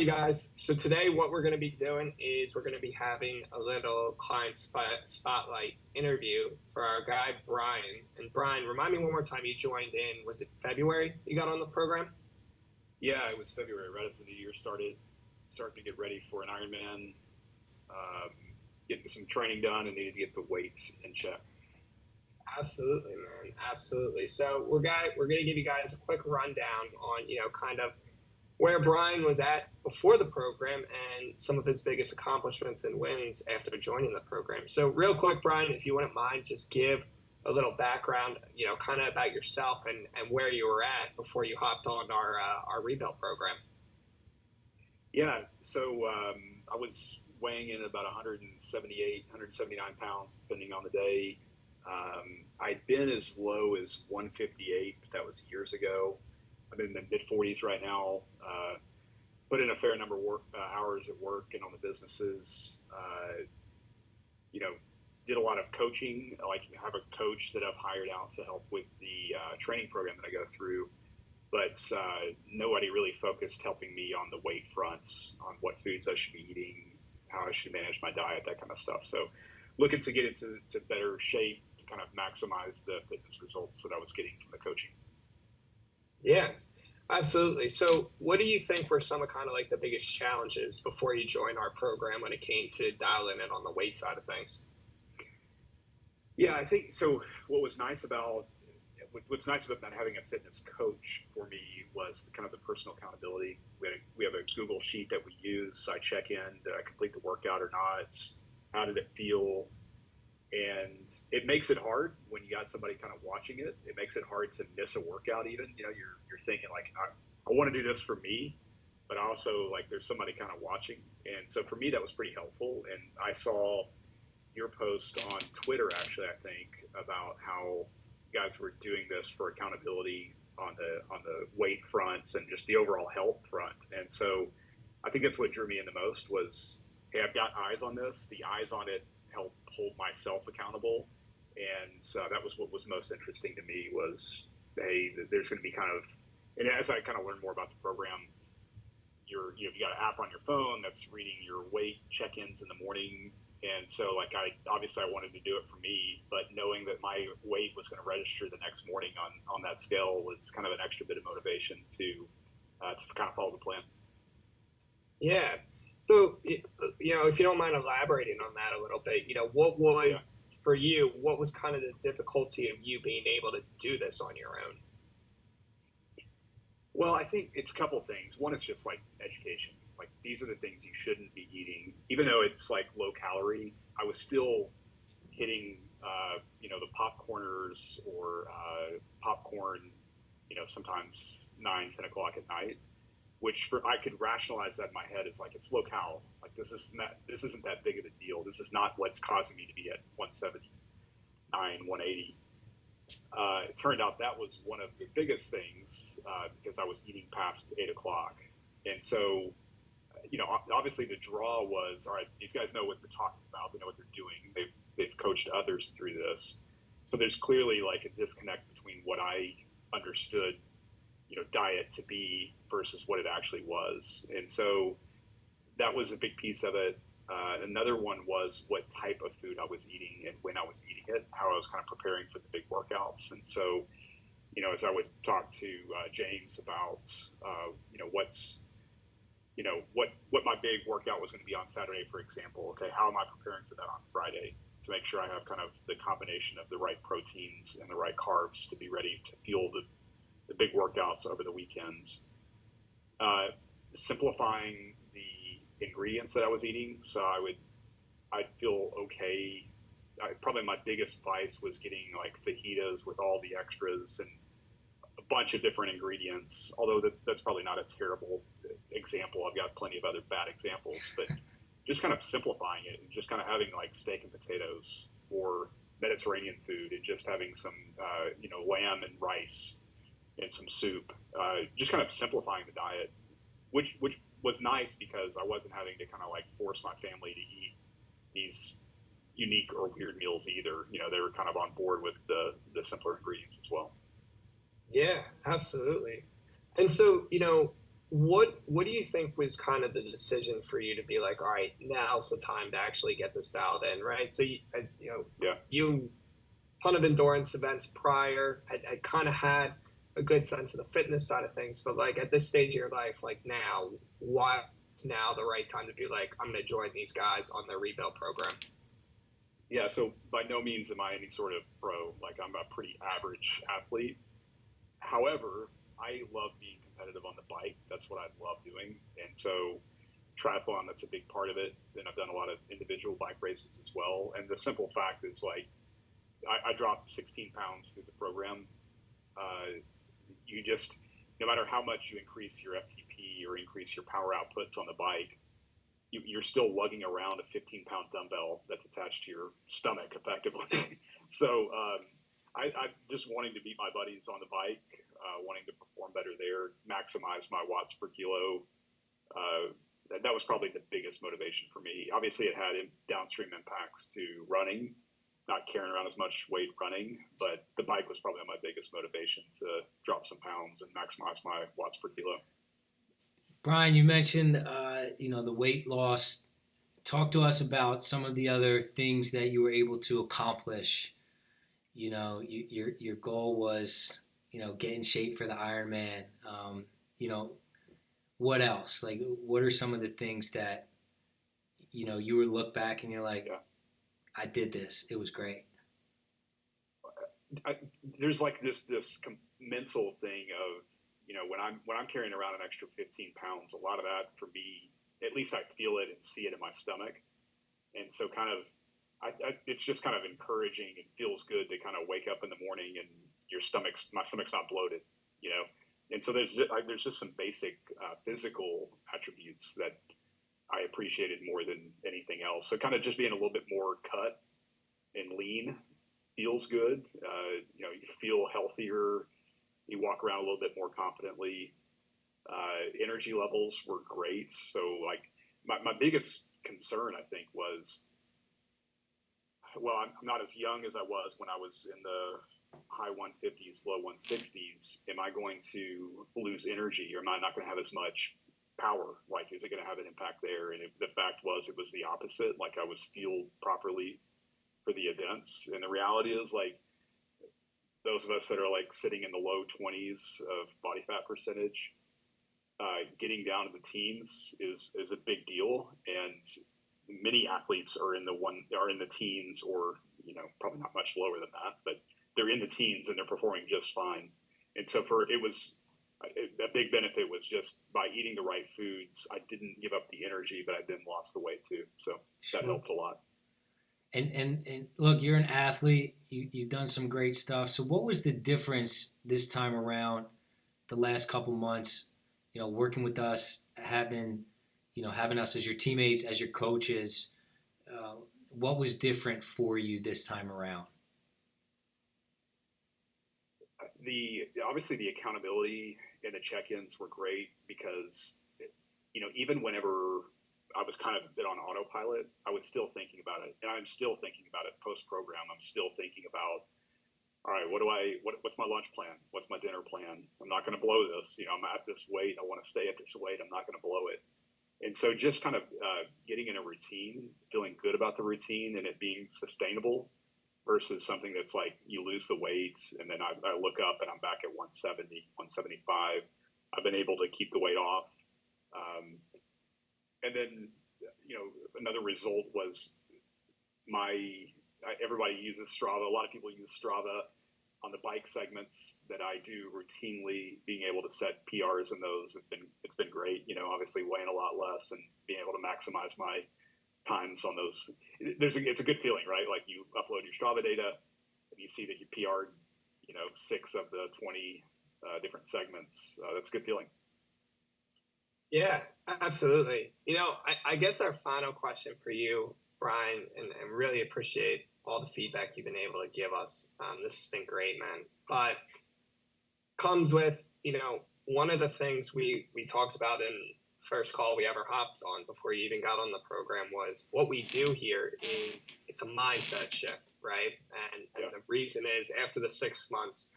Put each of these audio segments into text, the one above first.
Alrighty, guys. So today, what we're going to be doing is we're going to be having a little spotlight interview for our guy Brian. And Brian, remind me one more time. You joined in. Was it February? You got on the program? Yeah, it was February, right as the new year started, starting to get ready for an Ironman, get some training done, and needed to get the weights in check. Absolutely, man. Absolutely. So we're going to give you guys a quick rundown on kind of where Brian was at before the program and some of his biggest accomplishments and wins after joining the program. So real quick, Brian, if you wouldn't mind, just give a little background, kind of about yourself and where you were at before you hopped on our rebuild program. Yeah, so I was weighing in about 178, 179 pounds, depending on the day. I'd been as low as 158, but that was years ago. I'm in the mid 40s right now. Put in a fair number of hours at work and on the businesses. Did a lot of coaching. Like, I have a coach that I've hired out to help with the training program that I go through. But nobody really focused helping me on the weight fronts, on what foods I should be eating, how I should manage my diet, that kind of stuff. So looking to get into better shape to kind of maximize the fitness results that I was getting from the coaching. Yeah, absolutely. So what do you think were some of kind of like the biggest challenges before you joined our program when it came to dialing in on the weight side of things? Yeah, I think so. What's nice about having a fitness coach for me was kind of the personal accountability. We have a Google sheet that we use. I check in, did I complete the workout or not? How did it feel? And it makes it hard when you got somebody kind of watching it. It makes it hard to miss a workout even. You're thinking like, I want to do this for me, but also like there's somebody kind of watching. And so for me, that was pretty helpful. And I saw your post on Twitter, actually, I think, about how you guys were doing this for accountability on the weight fronts and just the overall health front. And so I think that's what drew me in the most was, hey, I've got eyes on this. The eyes on it help hold myself accountable. And so that was what was most interesting to me was, hey, there's going to be kind of, and as I kind of learned more about the program, you got an app on your phone that's reading your weight check-ins in the morning. And so like I wanted to do it for me, but knowing that my weight was going to register the next morning on that scale was kind of an extra bit of motivation to kind of follow the plan. Yeah. So, if you don't mind elaborating on that a little bit, what was for you, what was kind of the difficulty of you being able to do this on your own? Well, I think it's a couple things. One is just like education. Like, these are the things you shouldn't be eating. Even though it's like low calorie, I was still hitting, the popcorners or popcorn, sometimes 9, 10 o'clock at night, which I could rationalize that in my head as like, it's low cal. Like, this isn't that big of a deal. This is not what's causing me to be at 179, 180. It turned out that was one of the biggest things because I was eating past 8 o'clock. And so, obviously the draw was, all right, these guys know what they're talking about. They know what they're doing. They've coached others through this. So there's clearly like a disconnect between what I understood, diet to be versus what it actually was. And so that was a big piece of it. Another one was what type of food I was eating and when I was eating it, how I was kind of preparing for the big workouts. And so, as I would talk to James about, what my big workout was going to be on Saturday, for example. Okay, how am I preparing for that on Friday to make sure I have kind of the combination of the right proteins and the right carbs to be ready to fuel the big workouts over the weekends. Simplifying the ingredients that I was eating, so I'd feel okay. Probably my biggest vice was getting like fajitas with all the extras and a bunch of different ingredients, although that's probably not a terrible example. I've got plenty of other bad examples, but just kind of simplifying it and just kind of having like steak and potatoes or Mediterranean food and just having some, lamb and rice and some soup, just kind of simplifying the diet, which was nice because I wasn't having to kind of like force my family to eat these unique or weird meals either. They were kind of on board with the simpler ingredients as well. Yeah, absolutely. And so, what do you think was kind of the decision for you to be like, all right, now's the time to actually get this dialed in, right? So Yeah. you ton of endurance events prior, had kind of had a good sense of the fitness side of things, but like at this stage of your life, like now, why is now the right time to be like, I'm going to join these guys on their rebuild program? Yeah. So by no means am I any sort of pro. Like I'm a pretty average athlete. However, I love being competitive on the bike. That's what I love doing. And so triathlon, that's a big part of it. Then I've done a lot of individual bike races as well. And the simple fact is like, I dropped 16 pounds through the program. You just, no matter how much you increase your FTP or increase your power outputs on the bike, you're still lugging around a 15-pound dumbbell that's attached to your stomach effectively. So I just wanting to beat my buddies on the bike, wanting to perform better there, maximize my watts per kilo. That was probably the biggest motivation for me. Obviously, it had downstream impacts to running, not carrying around as much weight running, but the bike was probably my biggest motivation to drop some pounds and maximize my watts per kilo. Brian, you mentioned the weight loss. Talk to us about some of the other things that you were able to accomplish. Your goal was get in shape for the Ironman. You know, what else? Like, what are some of the things that you would look back and you're like, Yeah. I did this. It was great. There's like this mental thing of when I'm carrying around an extra 15 pounds, a lot of that for me, at least I feel it and see it in my stomach, and so kind of it's just kind of encouraging. It feels good to kind of wake up in the morning and my stomach's not bloated, you know. And so there's just some basic physical attributes that I appreciated more than anything else. So kind of just being a little bit more cut and lean feels good. You feel healthier. You walk around a little bit more confidently. Energy levels were great. So like my biggest concern, I think, was, well, I'm not as young as I was when I was in the high 150s, low 160s. Am I going to lose energy, or am I not going to have as much power? Like, is it going to have an impact there? And the fact was, it was the opposite. Like, I was fueled properly for the events. And the reality is, like, those of us that are like sitting in the low 20s of body fat percentage, getting down to the teens is a big deal. And many athletes are in the teens, or probably not much lower than that, but they're in the teens and they're performing just fine. And so a big benefit was just by eating the right foods, I didn't give up the energy, but I then lost the weight too. So that helped a lot. And look, you're an athlete. You've done some great stuff. So what was the difference this time around, the last couple months, working with us, having us as your teammates, as your coaches? What was different for you this time around? Obviously the accountability and the check-ins were great, because even whenever I was kind of a bit on autopilot, I was still thinking about it, and I'm still thinking about it post-program. I'm still thinking about, all right, what's my lunch plan? What's my dinner plan? I'm not going to blow this. I'm at this weight. I want to stay at this weight. I'm not going to blow it. And so just kind of getting in a routine, feeling good about the routine and it being sustainable, versus something that's like you lose the weight and then I look up and I'm back at 170, 175. I've been able to keep the weight off. And then, another result was everybody uses Strava. A lot of people use Strava on the bike segments that I do routinely. Being able to set PRs in those, it's been great. Obviously weighing a lot less and being able to maximize my times on those. It's a good feeling, right? Like you upload your Strava data and you see that you PR'd, 6 of the 20 different segments. That's a good feeling. Yeah, absolutely. I guess our final question for you, Brian, and really appreciate all the feedback you've been able to give us. This has been great, man. But comes with, one of the things we talked about in first call we ever hopped on before you even got on the program was what we do here is it's a mindset shift, right? And the reason is after the 6 months,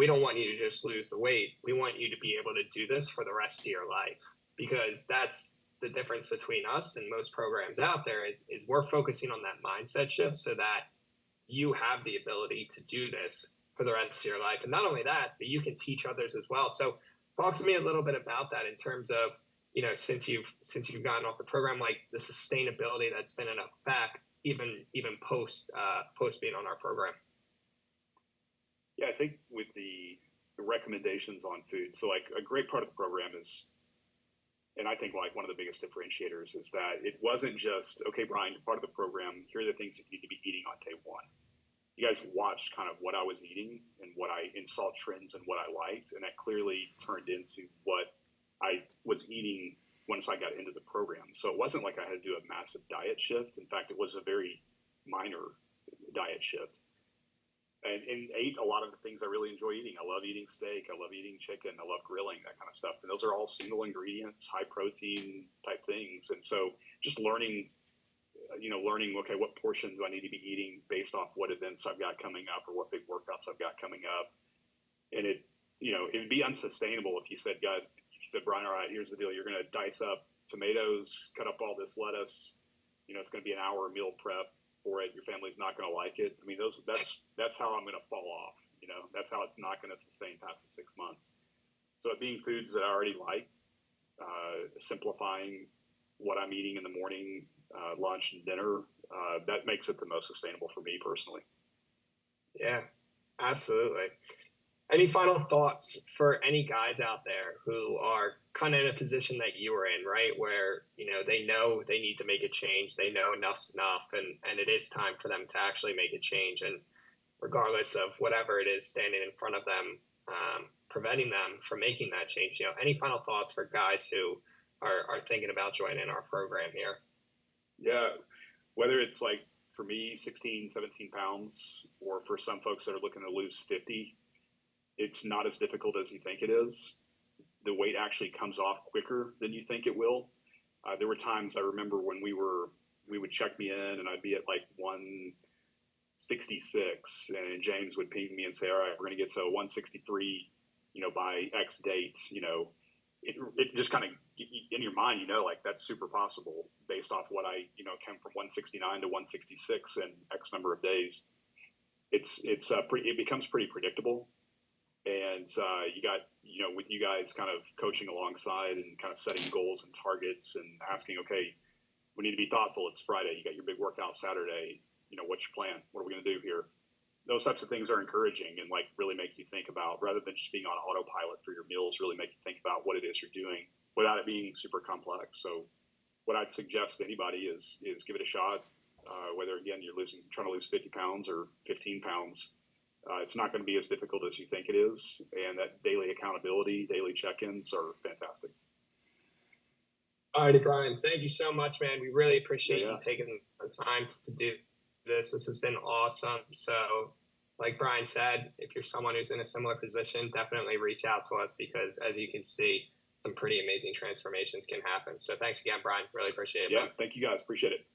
we don't want you to just lose the weight. We want you to be able to do this for the rest of your life, because that's the difference between us and most programs out there is we're focusing on that mindset shift so that you have the ability to do this for the rest of your life. And not only that, but you can teach others as well. So talk to me a little bit about that in terms of, since you've gotten off the program, like the sustainability that's been in effect even post being on our program. Yeah, I think with the recommendations on food, so like a great part of the program is, and I think like one of the biggest differentiators is that it wasn't just, okay, Brian, you're part of the program. Here are the things that you need to be eating on day one. You guys watched kind of what I was eating and saw trends and what I liked. And that clearly turned into what I was eating once I got into the program. So it wasn't like I had to do a massive diet shift. In fact, it was a very minor diet shift. And ate a lot of the things I really enjoy eating. I love eating steak. I love eating chicken. I love grilling, that kind of stuff. And those are all single ingredients, high protein type things. And so just learning, okay, what portions do I need to be eating based off what events I've got coming up or what big workouts I've got coming up. And it would be unsustainable if you said, guys, Brian, all right, here's the deal. You're going to dice up tomatoes, cut up all this lettuce. It's going to be an hour meal prep for it. Your family's not going to like it. I mean, that's how I'm going to fall off. That's how it's not going to sustain past the 6 months. So it being foods that I already like, simplifying what I'm eating in the morning, lunch and dinner, that makes it the most sustainable for me personally. Yeah, absolutely. Any final thoughts for any guys out there who are kind of in a position that you were in, right? Where, they know they need to make a change. They know enough's enough, and it is time for them to actually make a change. And regardless of whatever it is standing in front of them, preventing them from making that change, any final thoughts for guys who are thinking about joining our program here? Yeah, whether it's like for me, 16, 17 pounds, or for some folks that are looking to lose 50, it's not as difficult as you think it is. The weight actually comes off quicker than you think it will. There were times I remember when we would check me in and I'd be at like 166 and James would ping me and say, all right, we're going to get to 163, by X date. It just kind of in your mind, like that's super possible based off what I, came from 169 to 166 in X number of days. It becomes pretty predictable. And you got, with you guys kind of coaching alongside and kind of setting goals and targets and asking, okay, we need to be thoughtful. It's Friday. You got your big workout Saturday. What's your plan? What are we going to do here? Those types of things are encouraging and like really make you think about, rather than just being on autopilot for your meals, really make you think about what it is you're doing without it being super complex. So what I'd suggest to anybody is give it a shot. Whether, again, you're trying to lose 50 pounds or 15 pounds, it's not going to be as difficult as you think it is. And that daily accountability, daily check-ins are fantastic. All righty, Brian, thank you so much, man. We really appreciate you taking the time to do this. This has been awesome. So like Brian said, if you're someone who's in a similar position, definitely reach out to us, because as you can see, some pretty amazing transformations can happen. So thanks again, Brian. Really appreciate it. Yeah, thank you guys. Appreciate it.